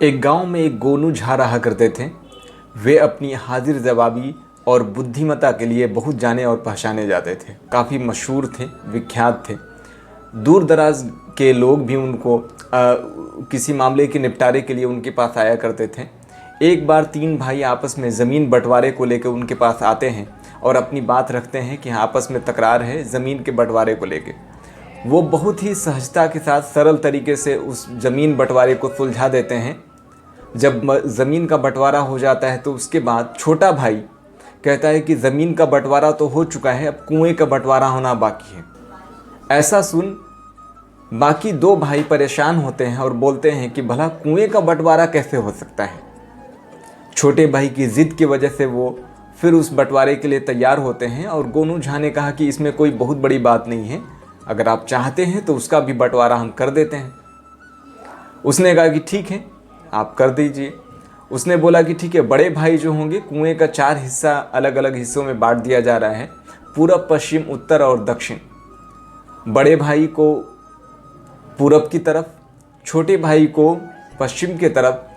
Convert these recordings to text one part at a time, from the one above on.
एक गांव में एक गोनू झा रहा करते थे। वे अपनी हाजिर जवाबी और बुद्धिमत्ता के लिए बहुत जाने और पहचाने जाते थे। काफ़ी मशहूर थे, विख्यात थे। दूर दराज के लोग भी उनको किसी मामले के निपटारे के लिए उनके पास आया करते थे। एक बार तीन भाई आपस में ज़मीन बंटवारे को लेकर उनके पास आते हैं और अपनी बात रखते हैं कि आपस में तकरार है ज़मीन के बंटवारे को लेकर। वो बहुत ही सहजता के साथ सरल तरीके से उस ज़मीन बंटवारे को सुलझा देते हैं। जब ज़मीन का बंटवारा हो जाता है तो उसके बाद छोटा भाई कहता है कि ज़मीन का बंटवारा तो हो चुका है, अब कुएं का बंटवारा होना बाकी है। ऐसा सुन बाकी दो भाई परेशान होते हैं और बोलते हैं कि भला कुएं का बंटवारा कैसे हो सकता है। छोटे भाई की ज़िद की वजह से वो फिर उस बंटवारे के लिए तैयार होते हैं और गोनू झा ने कहा कि इसमें कोई बहुत बड़ी बात नहीं है, अगर आप चाहते हैं तो उसका भी बंटवारा हम कर देते हैं। उसने कहा कि ठीक है, आप कर दीजिए। उसने बोला कि ठीक है, बड़े भाई जो होंगे, कुएं का 4 हिस्सा अलग अलग हिस्सों में बांट दिया जा रहा है, पूरब, पश्चिम, उत्तर और दक्षिण। बड़े भाई को पूरब की तरफ, छोटे भाई को पश्चिम की तरफ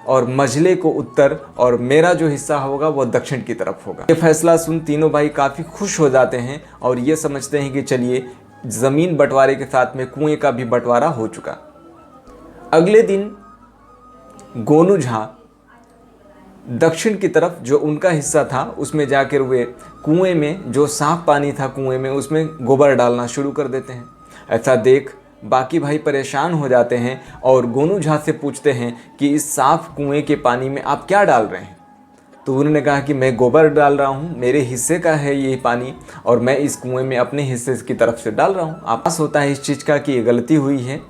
और मझले को उत्तर, और मेरा जो हिस्सा होगा वो दक्षिण की तरफ होगा। ये फैसला सुन तीनों भाई काफ़ी खुश हो जाते हैं और ये समझते हैं कि चलिए ज़मीन बंटवारे के साथ में कुएं का भी बंटवारा हो चुका। अगले दिन गोनू झा दक्षिण की तरफ जो उनका हिस्सा था उसमें जाकर वे कुएं में, जो साफ पानी था कुएं में, उसमें गोबर डालना शुरू कर देते हैं। ऐसा देख बाकी भाई परेशान हो जाते हैं और गोनू झा से पूछते हैं कि इस साफ कुएं के पानी में आप क्या डाल रहे हैं। तो उन्होंने कहा कि मैं गोबर डाल रहा हूँ, मेरे हिस्से का है ये पानी और मैं इस कुएं में अपने हिस्से की तरफ से डाल रहा हूँ। आपस होता है इस चीज़ का कि ये गलती हुई है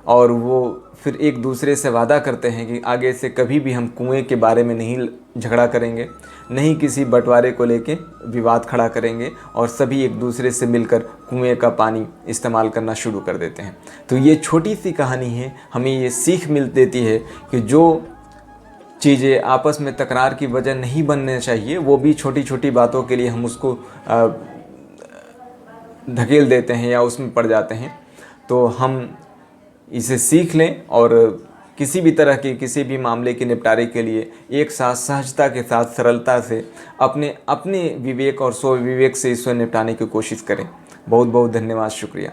और वो फिर एक दूसरे से वादा करते हैं कि आगे से कभी भी हम कुएं के बारे में नहीं झगड़ा करेंगे, नहीं किसी बंटवारे को लेके विवाद खड़ा करेंगे और सभी एक दूसरे से मिलकर कुएं का पानी इस्तेमाल करना शुरू कर देते हैं। तो ये छोटी सी कहानी है, हमें ये सीख मिल देती है कि जो चीज़ें आपस में तकरार की वजह नहीं बनने चाहिए, वो भी छोटी छोटी बातों के लिए हम उसको धकेल देते हैं या उसमें पड़ जाते हैं। तो हम इसे सीख लें और किसी भी तरह के किसी भी मामले के निपटारे के लिए एक साथ सहजता के साथ सरलता से अपने विवेक और स्व विवेक से इसको निपटाने की कोशिश करें। बहुत बहुत धन्यवाद, शुक्रिया।